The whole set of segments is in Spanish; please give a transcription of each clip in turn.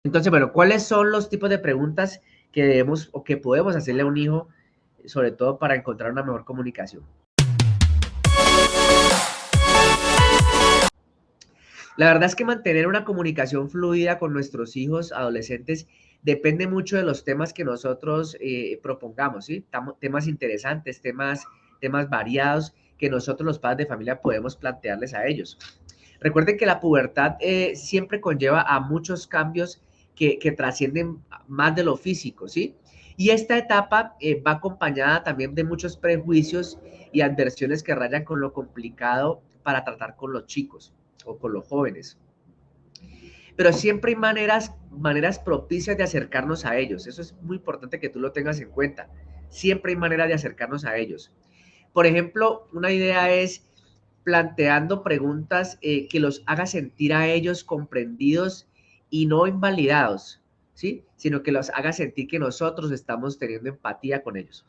Entonces, bueno, ¿cuáles son los tipos de preguntas que debemos o que podemos hacerle a un hijo, sobre todo para encontrar una mejor comunicación? La verdad es que mantener una comunicación fluida con nuestros hijos adolescentes depende mucho de los temas que nosotros propongamos, ¿sí? Temas interesantes, temas variados que nosotros los padres de familia podemos plantearles a ellos. Recuerden que la pubertad siempre conlleva a muchos cambios que trascienden más de lo físico, ¿sí? Y esta etapa va acompañada también de muchos prejuicios y adversiones que rayan con lo complicado para tratar con los chicos o con los jóvenes. Pero siempre hay maneras propicias de acercarnos a ellos. Eso es muy importante que tú lo tengas en cuenta. Siempre hay maneras de acercarnos a ellos. Por ejemplo, una idea es planteando preguntas que los haga sentir a ellos comprendidos y no invalidados, ¿sí? Sino que los haga sentir que nosotros estamos teniendo empatía con ellos.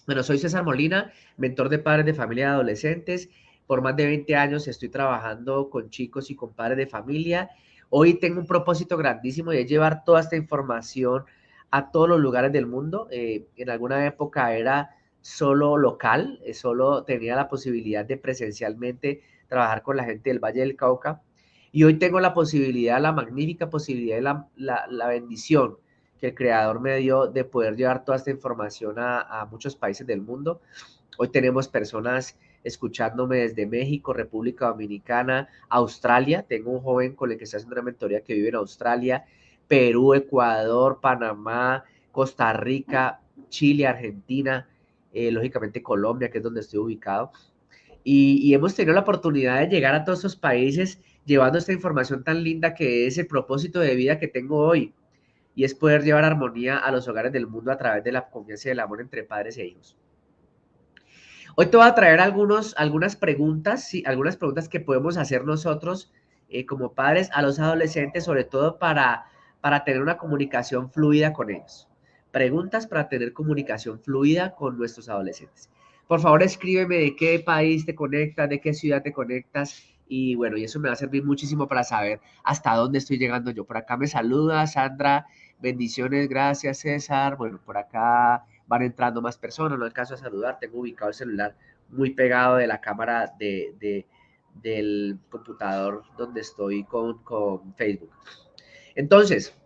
Bueno, soy César Molina, mentor de padres de familia y adolescentes. Por más de 20 años estoy trabajando con chicos y con padres de familia. Hoy tengo un propósito grandísimo y es llevar toda esta información a todos los lugares del mundo. En alguna época era solo local, solo tenía la posibilidad de presencialmente trabajar con la gente del Valle del Cauca. Y hoy tengo la posibilidad, la magnífica posibilidad y la bendición que el creador me dio de poder llevar toda esta información a muchos países del mundo. Hoy tenemos personas escuchándome desde México, República Dominicana, Australia. Tengo un joven con el que estoy haciendo una mentoría que vive en Australia, Perú, Ecuador, Panamá, Costa Rica, Chile, Argentina, lógicamente Colombia, que es donde estoy ubicado. Y hemos tenido la oportunidad de llegar a todos esos países llevando esta información tan linda que es el propósito de vida que tengo hoy y es poder llevar armonía a los hogares del mundo a través de la confianza y el amor entre padres e hijos. Hoy te voy a traer algunas preguntas, ¿sí? Algunas preguntas que podemos hacer nosotros como padres a los adolescentes, sobre todo para tener una comunicación fluida con ellos. Preguntas para tener comunicación fluida con nuestros adolescentes. Por favor, escríbeme de qué país te conectas, de qué ciudad te conectas. Y bueno, y eso me va a servir muchísimo para saber hasta dónde estoy llegando yo. Por acá me saluda Sandra, bendiciones, gracias César. Bueno, por acá van entrando más personas, no alcanzo a saludar, tengo ubicado el celular muy pegado de la cámara del computador donde estoy con Facebook. Entonces,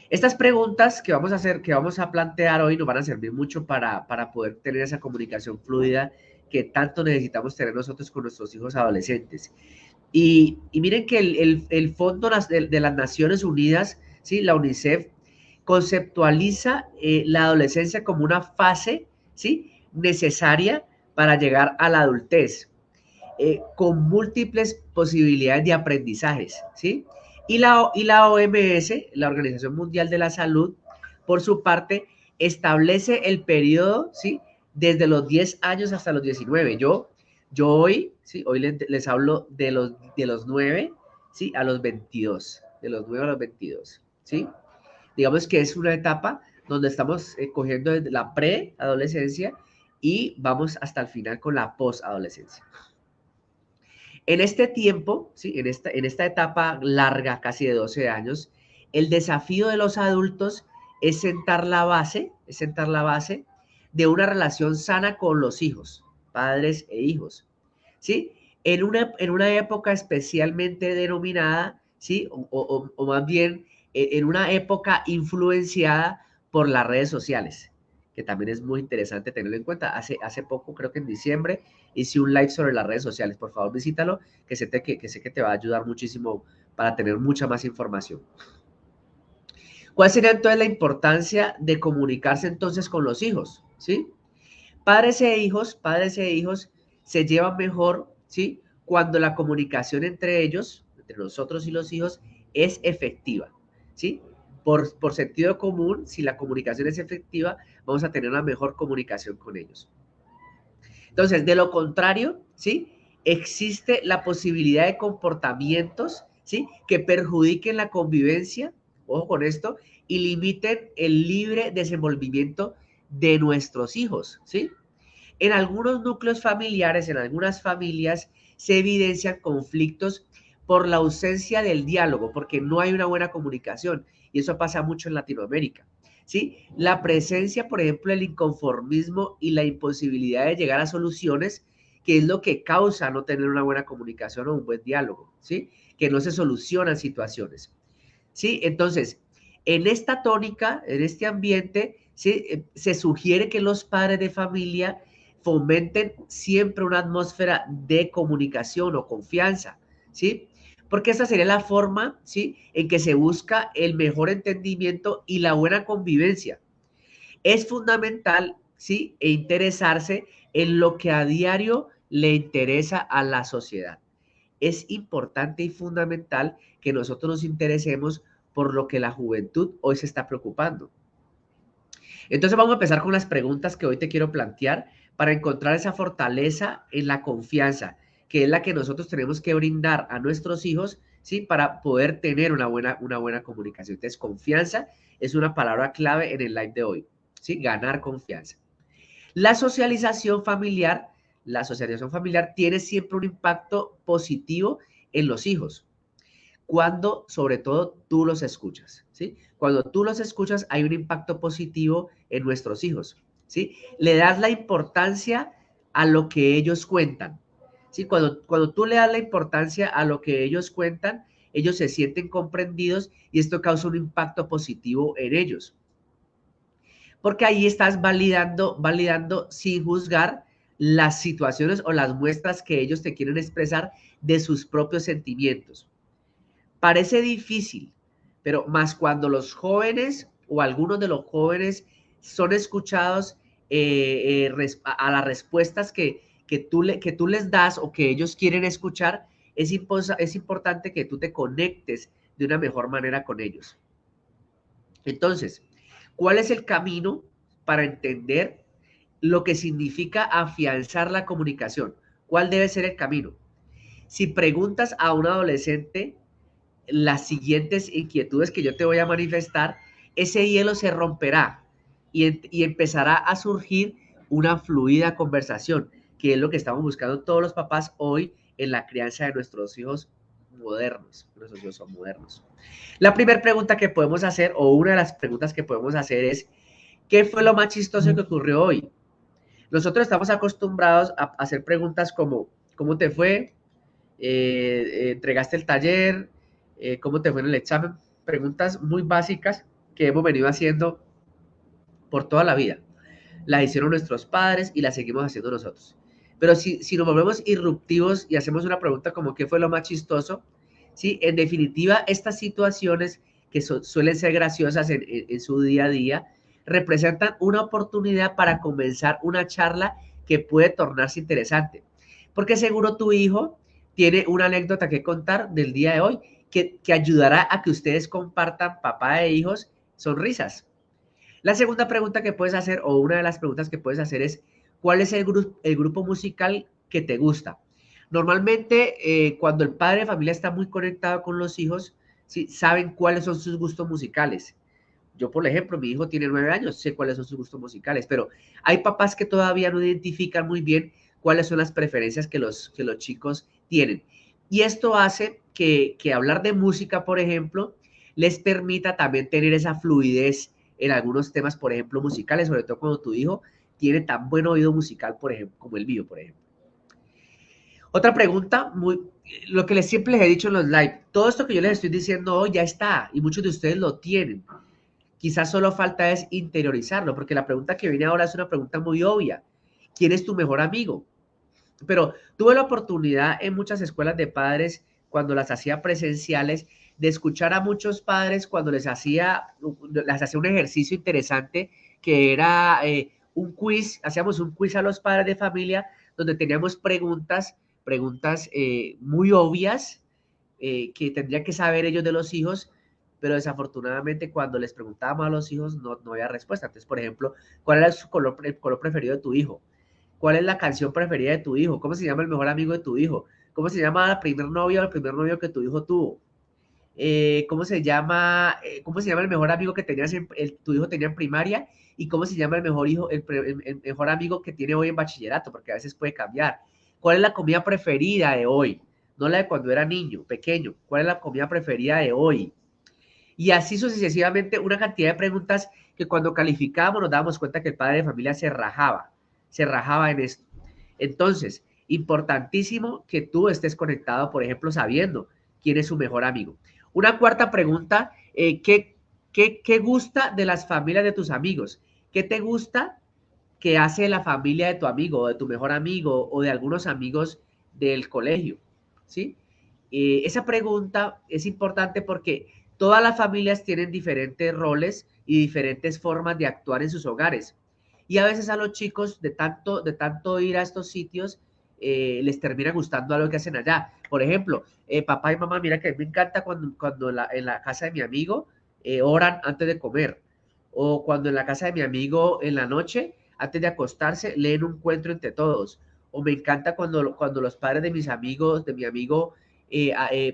estas preguntas que vamos a hacer, que vamos a plantear hoy, nos van a servir mucho para poder tener esa comunicación fluida que tanto necesitamos tener nosotros con nuestros hijos adolescentes. Y miren que el Fondo de las Naciones Unidas, ¿sí? La UNICEF, conceptualiza la adolescencia como una fase, ¿sí? Necesaria para llegar a la adultez, con múltiples posibilidades de aprendizajes, ¿sí? Y la OMS, la Organización Mundial de la Salud, por su parte, establece el periodo, ¿sí? Desde los 10 años hasta los 19. Yo hoy, ¿sí? Hoy les hablo de los 9, ¿sí? A los 22, de los 9 a los 22, ¿sí? Digamos que es una etapa donde estamos cogiendo desde la preadolescencia y vamos hasta el final con la posadolescencia. En este tiempo, ¿sí? en esta etapa larga, casi de 12 años, el desafío de los adultos es sentar la base de una relación sana con los hijos, padres e hijos, ¿sí? En una época especialmente denominada, ¿sí? O más bien, en una época influenciada por las redes sociales, que también es muy interesante tenerlo en cuenta. Hace poco, creo que en diciembre, hice un live sobre las redes sociales. Por favor, visítalo, que sé que te va a ayudar muchísimo para tener mucha más información. ¿Cuál sería entonces la importancia de comunicarse entonces con los hijos? ¿Sí? Padres e hijos se llevan mejor, ¿sí? Cuando la comunicación entre ellos, entre nosotros y los hijos, es efectiva, ¿sí? Por sentido común, si la comunicación es efectiva, vamos a tener una mejor comunicación con ellos. Entonces, de lo contrario, ¿sí? Existe la posibilidad de comportamientos, ¿sí? Que perjudiquen la convivencia, ojo con esto, y limiten el libre desenvolvimiento de nuestros hijos, ¿sí? En algunos núcleos familiares, en algunas familias, se evidencian conflictos por la ausencia del diálogo, porque no hay una buena comunicación. Y eso pasa mucho en Latinoamérica. ¿Sí? La presencia, por ejemplo, del inconformismo y la imposibilidad de llegar a soluciones, que es lo que causa no tener una buena comunicación o un buen diálogo, ¿sí? Que no se solucionan situaciones, ¿sí? Entonces, en esta tónica, en este ambiente, ¿sí? Se sugiere que los padres de familia fomenten siempre una atmósfera de comunicación o confianza, ¿sí? Porque esa sería la forma, ¿sí? En que se busca el mejor entendimiento y la buena convivencia. Es fundamental, ¿sí? E interesarse en lo que a diario le interesa a la sociedad. Es importante y fundamental que nosotros nos interesemos por lo que la juventud hoy se está preocupando. Entonces vamos a empezar con las preguntas que hoy te quiero plantear para encontrar esa fortaleza en la confianza, que es la que nosotros tenemos que brindar a nuestros hijos, ¿sí? Para poder tener una buena comunicación. Entonces, confianza es una palabra clave en el live de hoy, ¿sí? Ganar confianza. La socialización familiar, la socialización familiar tiene siempre un impacto positivo en los hijos cuando sobre todo tú los escuchas, ¿sí? Cuando tú los escuchas hay un impacto positivo en nuestros hijos, ¿sí? Le das la importancia a lo que ellos cuentan, ¿sí? Cuando tú le das la importancia a lo que ellos cuentan, ellos se sienten comprendidos y esto causa un impacto positivo en ellos. Porque ahí estás validando sin juzgar las situaciones o las muestras que ellos te quieren expresar de sus propios sentimientos. Parece difícil, pero más cuando los jóvenes o algunos de los jóvenes son escuchados a las respuestas que tú les das o que ellos quieren escuchar, es importante que tú te conectes de una mejor manera con ellos. Entonces, ¿cuál es el camino para entender lo que significa afianzar la comunicación? ¿Cuál debe ser el camino? Si preguntas a un adolescente las siguientes inquietudes que yo te voy a manifestar, ese hielo se romperá y empezará a surgir una fluida conversación, que es lo que estamos buscando todos los papás hoy en la crianza de nuestros hijos modernos. Nuestros hijos son modernos. La primera pregunta que podemos hacer, o una de las preguntas que podemos hacer es, ¿qué fue lo más chistoso que ocurrió hoy? Nosotros estamos acostumbrados a hacer preguntas como, ¿cómo te fue? ¿Entregaste el taller? ¿Cómo te fue en el examen? Preguntas muy básicas que hemos venido haciendo por toda la vida. Las hicieron nuestros padres y las seguimos haciendo nosotros. Pero si nos volvemos irruptivos y hacemos una pregunta como ¿qué fue lo más chistoso? ¿Sí? En definitiva, estas situaciones que suelen ser graciosas en su día a día, representan una oportunidad para comenzar una charla que puede tornarse interesante. Porque seguro tu hijo tiene una anécdota que contar del día de hoy que ayudará a que ustedes compartan, papá e hijos, sonrisas. La segunda pregunta que puedes hacer, o una de las preguntas que puedes hacer es, ¿cuál es el grupo musical que te gusta? Normalmente, cuando el padre de familia está muy conectado con los hijos, ¿sí? Saben cuáles son sus gustos musicales. Yo, por ejemplo, mi hijo tiene 9 años, sé cuáles son sus gustos musicales, pero hay papás que todavía no identifican muy bien cuáles son las preferencias que los chicos tienen. Y esto hace que hablar de música, por ejemplo, les permita también tener esa fluidez en algunos temas, por ejemplo, musicales, sobre todo cuando tu hijo tiene tan buen oído musical, por ejemplo, como el mío, por ejemplo. Otra pregunta, lo que siempre les he dicho en los live, todo esto que yo les estoy diciendo hoy ya está y muchos de ustedes lo tienen. Quizás solo falta es interiorizarlo, porque la pregunta que viene ahora es una pregunta muy obvia. ¿Quién es tu mejor amigo? Pero tuve la oportunidad en muchas escuelas de padres, cuando las hacía presenciales, de escuchar a muchos padres cuando les hacía un ejercicio interesante que era un quiz, hacíamos un quiz a los padres de familia donde teníamos preguntas muy obvias que tendrían que saber ellos de los hijos, pero desafortunadamente cuando les preguntábamos a los hijos no había respuesta. Entonces, por ejemplo, ¿cuál era el color preferido de tu hijo? ¿Cuál es la canción preferida de tu hijo? ¿Cómo se llama el mejor amigo de tu hijo? ¿Cómo se llama la primer novia o el primer novio que tu hijo tuvo? ¿Cómo se llama el mejor amigo que tu hijo tenía en primaria? ¿Y cómo se llama el mejor amigo que tiene hoy en bachillerato? Porque a veces puede cambiar. ¿Cuál es la comida preferida de hoy? no la de cuando era niño, pequeño. ¿Cuál es la comida preferida de hoy? Y así sucesivamente una cantidad de preguntas que cuando calificábamos nos dábamos cuenta que el padre de familia se rajaba en esto. Entonces, importantísimo que tú estés conectado, por ejemplo, sabiendo quién es su mejor amigo. Una cuarta pregunta, ¿qué gusta de las familias de tus amigos? ¿Qué te gusta que hace la familia de tu amigo, o de tu mejor amigo, o de algunos amigos del colegio? ¿Sí? Esa pregunta es importante porque todas las familias tienen diferentes roles y diferentes formas de actuar en sus hogares. Y a veces a los chicos, de tanto ir a estos sitios, les termina gustando algo que hacen allá. Por ejemplo, papá y mamá, mira que me encanta cuando en la casa de mi amigo oran antes de comer. O cuando en la casa de mi amigo en la noche, antes de acostarse, leen un cuento entre todos. O me encanta cuando los padres de mis amigos, de mi amigo,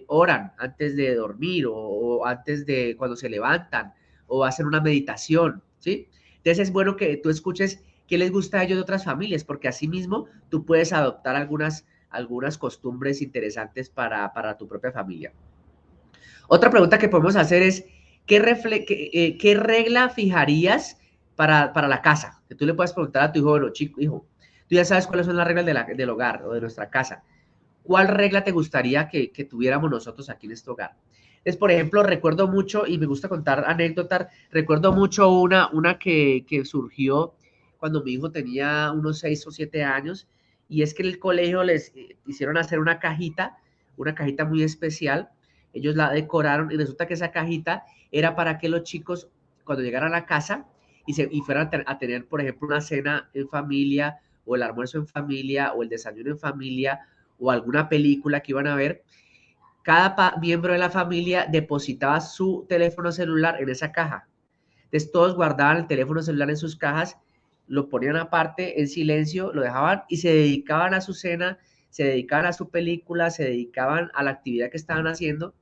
oran antes de dormir o antes de cuando se levantan o hacen una meditación, ¿sí? Entonces es bueno que tú escuches qué les gusta a ellos de otras familias, porque así mismo tú puedes adoptar algunas costumbres interesantes para tu propia familia. Otra pregunta que podemos hacer es, ¿qué regla fijarías para la casa? Que tú le puedas preguntar a tu hijo, bueno, chico, hijo, tú ya sabes cuáles son las reglas del hogar o de nuestra casa. ¿Cuál regla te gustaría que tuviéramos nosotros aquí en este hogar? Es, por ejemplo, recuerdo mucho, y me gusta contar anécdotas, recuerdo mucho una que surgió cuando mi hijo tenía unos 6 o 7 años, y es que en el colegio les hicieron hacer una cajita muy especial, ellos la decoraron, y resulta que esa cajita era para que los chicos, cuando llegaran a la casa, y fueran a tener, por ejemplo, una cena en familia, o el almuerzo en familia, o el desayuno en familia, o alguna película que iban a ver, cada miembro de la familia depositaba su teléfono celular en esa caja. Entonces todos guardaban el teléfono celular en sus cajas, lo ponían aparte en silencio, lo dejaban y se dedicaban a su cena, se dedicaban a su película, se dedicaban a la actividad que estaban haciendo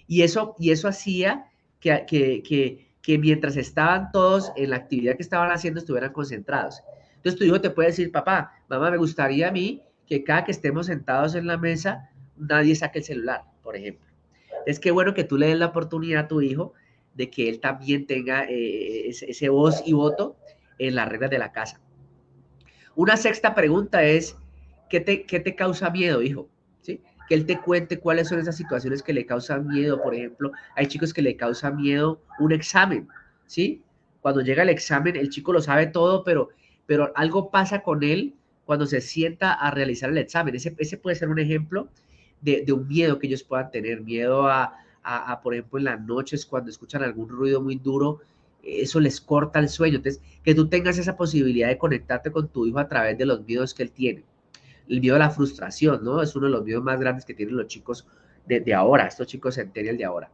y eso hacía que mientras estaban todos en la actividad que estaban haciendo estuvieran concentrados. Entonces tu hijo te puede decir, papá, mamá, me gustaría a mí que cada que estemos sentados en la mesa, nadie saque el celular, por ejemplo. Es que bueno que tú le des la oportunidad a tu hijo de que él también tenga ese voz y voto en las reglas de la casa. Una sexta pregunta es, ¿qué te causa miedo, hijo? ¿Sí? Que él te cuente cuáles son esas situaciones que le causan miedo. Por ejemplo, hay chicos que le causa miedo un examen, ¿sí? Cuando llega el examen, el chico lo sabe todo, pero algo pasa con él cuando se sienta a realizar el examen. Ese puede ser un ejemplo de un miedo que ellos puedan tener, miedo por ejemplo, en las noches cuando escuchan algún ruido muy duro, eso les corta el sueño. Entonces, que tú tengas esa posibilidad de conectarte con tu hijo a través de los miedos que él tiene. El miedo a la frustración, ¿no? Es uno de los miedos más grandes que tienen los chicos de ahora, estos chicos centennial de ahora.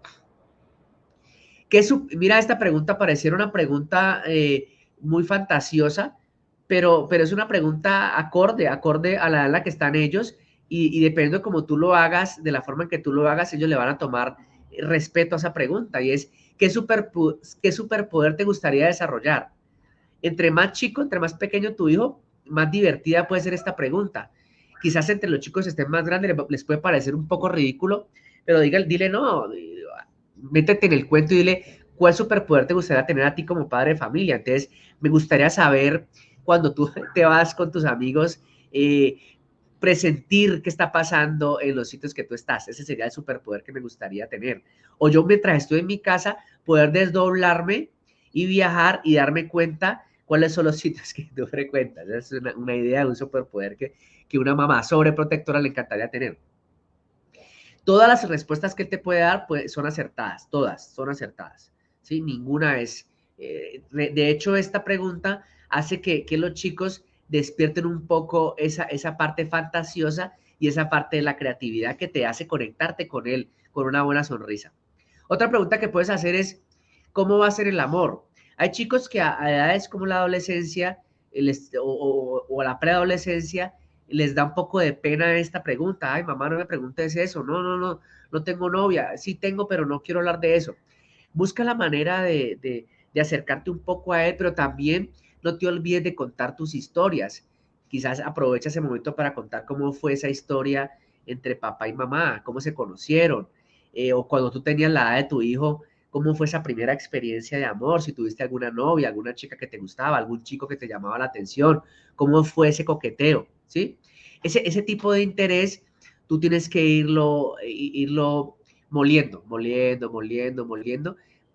Mira, esta pregunta pareciera una pregunta muy fantasiosa, pero es una pregunta acorde a la edad en la que están ellos y dependiendo de cómo tú lo hagas, de la forma en que tú lo hagas, ellos le van a tomar respeto a esa pregunta y es, ¿qué superpoder te gustaría desarrollar? Entre más chico, entre más pequeño tu hijo, más divertida puede ser esta pregunta. Quizás entre los chicos estén más grandes, les puede parecer un poco ridículo, pero dile no, métete en el cuento y dile cuál superpoder te gustaría tener a ti como padre de familia. Entonces, me gustaría saber cuando tú te vas con tus amigos, presentir qué está pasando en los sitios que tú estás. Ese sería el superpoder que me gustaría tener. O yo mientras estoy en mi casa, poder desdoblarme y viajar y darme cuenta cuáles son los sitios que tú frecuentas. Esa es una idea de un superpoder que una mamá sobreprotectora le encantaría tener. Todas las respuestas que él te puede dar pues, son acertadas, todas son acertadas, ¿sí? Ninguna es... de hecho, esta pregunta hace que los chicos despierten un poco esa parte fantasiosa y esa parte de la creatividad que te hace conectarte con él con una buena sonrisa. Otra pregunta que puedes hacer es, ¿cómo va a ser el amor? Hay chicos que a edades como la adolescencia o la preadolescencia les da un poco de pena esta pregunta. Ay, mamá, no me preguntes eso. No, no, no, no tengo novia. Sí tengo, pero no quiero hablar de eso. Busca la manera de acercarte un poco a él, pero también no te olvides de contar tus historias. Quizás aprovecha ese momento para contar cómo fue esa historia entre papá y mamá, cómo se conocieron, o cuando tú tenías la edad de tu hijo, cómo fue esa primera experiencia de amor, si tuviste alguna novia, alguna chica que te gustaba, algún chico que te llamaba la atención, cómo fue ese coqueteo, ¿sí? Ese tipo de interés tú tienes que irlo moliendo,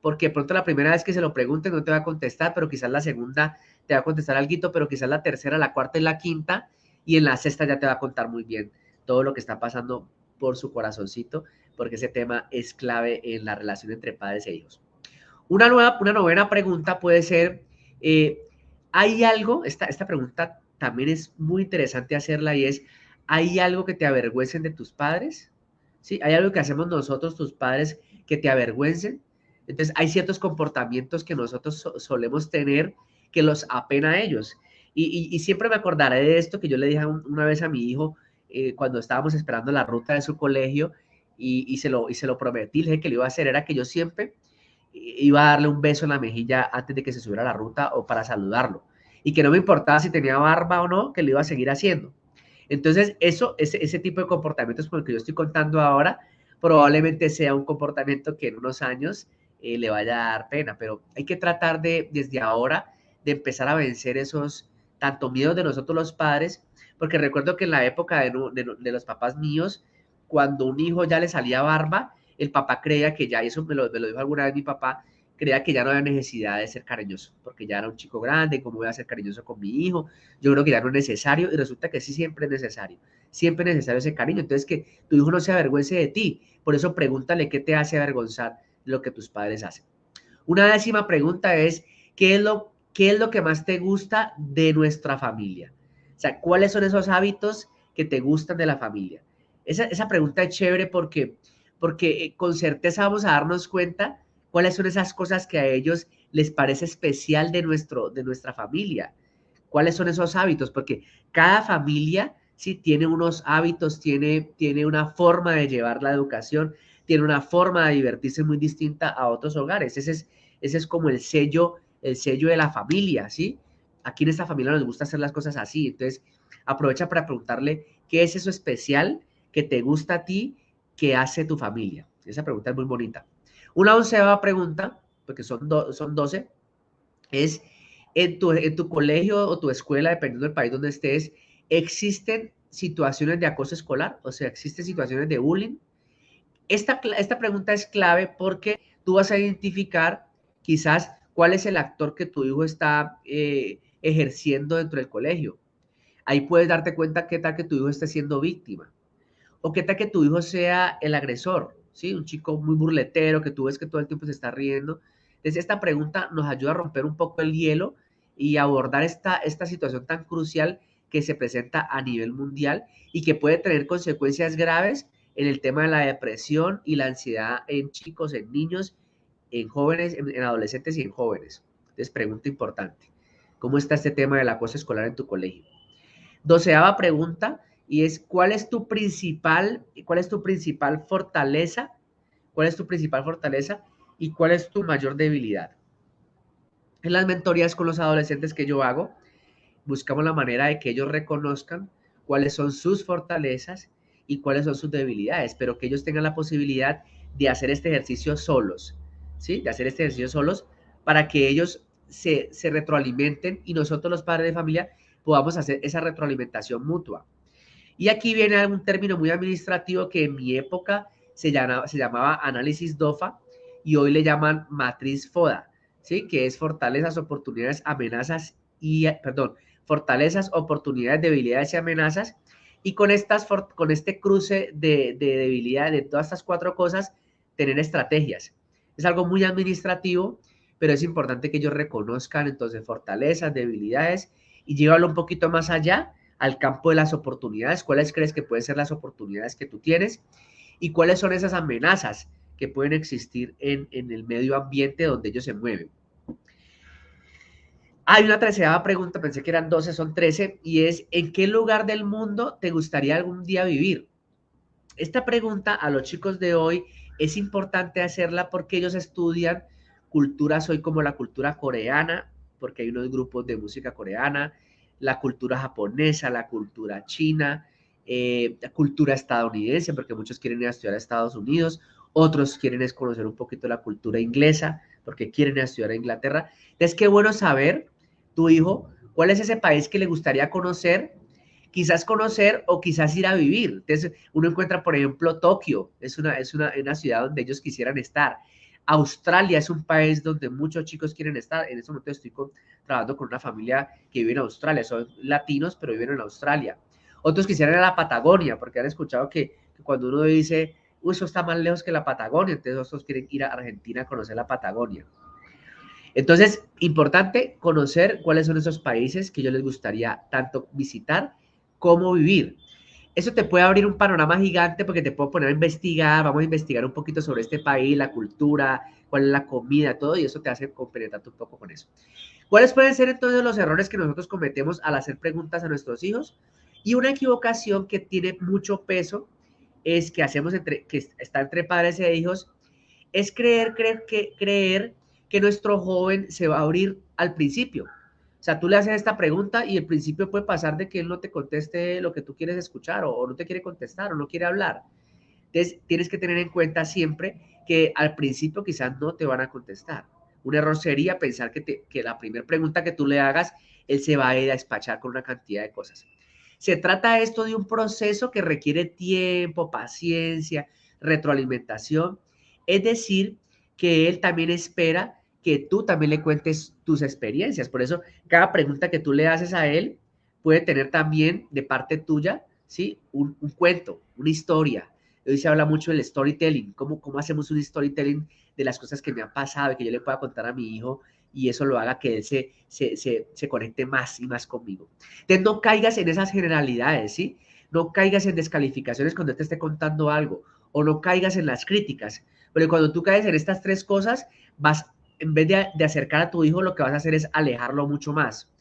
porque de pronto la primera vez que se lo pregunten no te va a contestar, pero quizás la segunda te va a contestar algo, pero quizás la tercera, la cuarta y la quinta, y en la sexta ya te va a contar muy bien todo lo que está pasando por su corazoncito, porque ese tema es clave en la relación entre padres e hijos. Una novena pregunta puede ser, eh, ¿hay algo? Esta pregunta también es muy interesante hacerla y es, ¿hay algo que te avergüencen de tus padres? ¿Sí? ¿Hay algo que hacemos nosotros, tus padres, que te avergüencen? Entonces, hay ciertos comportamientos que nosotros solemos tener que los apena a ellos. Y siempre me acordaré de esto que yo le dije una vez a mi hijo cuando estábamos esperando la ruta de su colegio y se lo prometí, le dije que lo iba a hacer, era que yo siempre iba a darle un beso en la mejilla antes de que se subiera a la ruta o para saludarlo. Y que no me importaba si tenía barba o no, que lo iba a seguir haciendo. Entonces, ese tipo de comportamientos con el que yo estoy contando ahora, probablemente sea un comportamiento que en unos años le vaya a dar pena, pero hay que tratar de, desde ahora, de empezar a vencer esos tanto miedos de nosotros los padres, porque recuerdo que en la época de los papás míos, cuando un hijo ya le salía barba, el papá creía que ya, y eso me lo dijo alguna vez mi papá, creía que ya no había necesidad de ser cariñoso, porque ya era un chico grande, ¿cómo voy a ser cariñoso con mi hijo? Yo creo que ya no es necesario, y resulta que sí siempre es siempre es necesario ese cariño, entonces que tu hijo no se avergüence de ti, por eso pregúntale qué te hace avergonzar de lo que tus padres hacen. Una décima pregunta es, qué es lo que más te gusta de nuestra familia? O sea, ¿cuáles son esos hábitos que te gustan de la familia? Esa pregunta es chévere porque con certeza vamos a darnos cuenta cuáles son esas cosas que a ellos les parece especial de nuestra familia. ¿Cuáles son esos hábitos? Porque cada familia sí tiene unos hábitos, tiene una forma de llevar la educación, tiene una forma de divertirse muy distinta a otros hogares. Ese es como el sello de la familia, ¿sí? Aquí en esta familia nos gusta hacer las cosas así. Entonces, aprovecha para preguntarle qué es eso especial que te gusta a ti, que hace tu familia. Esa pregunta es muy bonita. Una onceava pregunta, porque son 12, es en tu colegio o tu escuela, dependiendo del país donde estés, ¿existen situaciones de acoso escolar? O sea, ¿existen situaciones de bullying? Esta pregunta es clave porque tú vas a identificar quizás cuál es el actor que tu hijo está ejerciendo dentro del colegio. Ahí puedes darte cuenta qué tal que tu hijo esté siendo víctima o qué tal que tu hijo sea el agresor, ¿sí? Un chico muy burletero que tú ves que todo el tiempo se está riendo. Entonces, esta pregunta nos ayuda a romper un poco el hielo y abordar esta situación tan crucial que se presenta a nivel mundial y que puede tener consecuencias graves en el tema de la depresión y la ansiedad en chicos, en niños, en jóvenes, en adolescentes y en jóvenes. Entonces, pregunta importante. ¿Cómo está este tema del acoso escolar en tu colegio? Doceava pregunta, y es, cuál es tu principal fortaleza? ¿Cuál es tu principal fortaleza y cuál es tu mayor debilidad? En las mentorías con los adolescentes que yo hago, buscamos la manera de que ellos reconozcan cuáles son sus fortalezas y cuáles son sus debilidades, pero que ellos tengan la posibilidad de hacer este ejercicio solos, ¿sí? De hacer este ejercicio solos para que ellos se retroalimenten y nosotros los padres de familia podamos hacer esa retroalimentación mutua. Y aquí viene un término muy administrativo que en mi época se llamaba análisis DOFA y hoy le llaman matriz FODA, ¿sí? Que es fortalezas, oportunidades, amenazas y, perdón, fortalezas, oportunidades, debilidades y amenazas. Y con este cruce de debilidades, de todas estas cuatro cosas, tener estrategias. Es algo muy administrativo, pero es importante que ellos reconozcan entonces fortalezas, debilidades y llevarlo un poquito más allá al campo de las oportunidades. ¿Cuáles crees que pueden ser las oportunidades que tú tienes? ¿Y cuáles son esas amenazas que pueden existir en el medio ambiente donde ellos se mueven? Hay una treceava pregunta, pensé que eran 12, son 13, y es, ¿en qué lugar del mundo te gustaría algún día vivir? Esta pregunta a los chicos de hoy es importante hacerla porque ellos estudian culturas hoy como la cultura coreana, porque hay unos grupos de música coreana, la cultura japonesa, la cultura china, la cultura estadounidense, porque muchos quieren ir a estudiar a Estados Unidos, otros quieren es conocer un poquito la cultura inglesa, porque quieren ir a estudiar a Inglaterra. Entonces, qué bueno saber, tu hijo, cuál es ese país que le gustaría conocer o quizás ir a vivir. Entonces, uno encuentra, por ejemplo, Tokio, es una ciudad donde ellos quisieran estar. Australia es un país donde muchos chicos quieren estar. En este momento trabajando con una familia que vive en Australia, son latinos, pero viven en Australia. Otros quisieran ir a la Patagonia, porque han escuchado que cuando uno dice, uy, eso está más lejos que la Patagonia, entonces otros quieren ir a Argentina a conocer la Patagonia. Entonces, importante conocer cuáles son esos países que yo les gustaría tanto visitar como vivir. Eso te puede abrir un panorama gigante porque te puedo poner a investigar, vamos a investigar un poquito sobre este país, la cultura, cuál es la comida, todo, y eso te hace compenetrarte un poco con eso. ¿Cuáles pueden ser entonces los errores que nosotros cometemos al hacer preguntas a nuestros hijos? Y una equivocación que tiene mucho peso es que hacemos que está entre padres e hijos, es creer que nuestro joven se va a abrir al principio. O sea, tú le haces esta pregunta y el principio puede pasar de que él no te conteste lo que tú quieres escuchar o no te quiere contestar o no quiere hablar. Entonces, tienes que tener en cuenta siempre que al principio quizás no te van a contestar. Un error sería pensar que la primera pregunta que tú le hagas, él se va a ir a despachar con una cantidad de cosas. Se trata esto de un proceso que requiere tiempo, paciencia, retroalimentación. Es decir, que él también espera que tú también le cuentes tus experiencias. Por eso, cada pregunta que tú le haces a él puede tener también de parte tuya, ¿sí? Un cuento, una historia. Hoy se habla mucho del storytelling, cómo hacemos un storytelling de las cosas que me han pasado y que yo le pueda contar a mi hijo y eso lo haga que él se conecte más y más conmigo. Entonces, no caigas en esas generalidades, ¿sí? No caigas en descalificaciones cuando te esté contando algo o no caigas en las críticas. Porque cuando tú caes en estas tres cosas, en vez de acercar a tu hijo, lo que vas a hacer es alejarlo mucho más.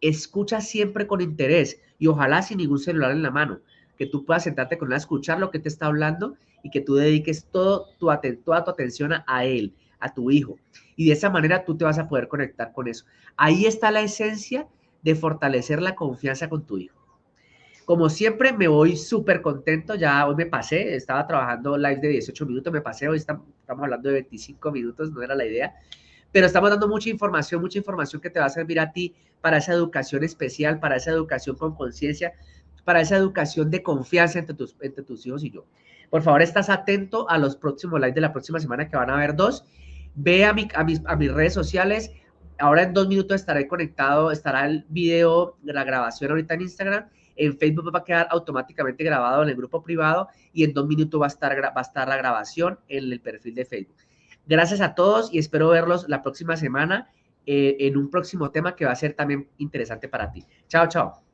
Escucha siempre con interés y ojalá sin ningún celular en la mano, que tú puedas sentarte con él a escuchar lo que te está hablando y que tú dediques toda tu atención a él, a tu hijo. Y de esa manera tú te vas a poder conectar con eso. Ahí está la esencia de fortalecer la confianza con tu hijo. Como siempre, me voy súper contento. Ya hoy me pasé, estaba trabajando live de 18 minutos, me pasé, hoy estamos hablando de 25 minutos, no era la idea. Pero estamos dando mucha información que te va a servir a ti para esa educación especial, para esa educación con conciencia, para esa educación de confianza entre tus hijos y yo. Por favor, estás atento a los próximos lives de la próxima semana, que van a haber 2. Ve a mis redes sociales. Ahora en 2 minutos estaré conectado, estará el video de la grabación ahorita en Instagram. En Facebook va a quedar automáticamente grabado en el grupo privado y en 2 minutos va a estar la grabación en el perfil de Facebook. Gracias a todos y espero verlos la próxima semana en un próximo tema que va a ser también interesante para ti. Chao, chao.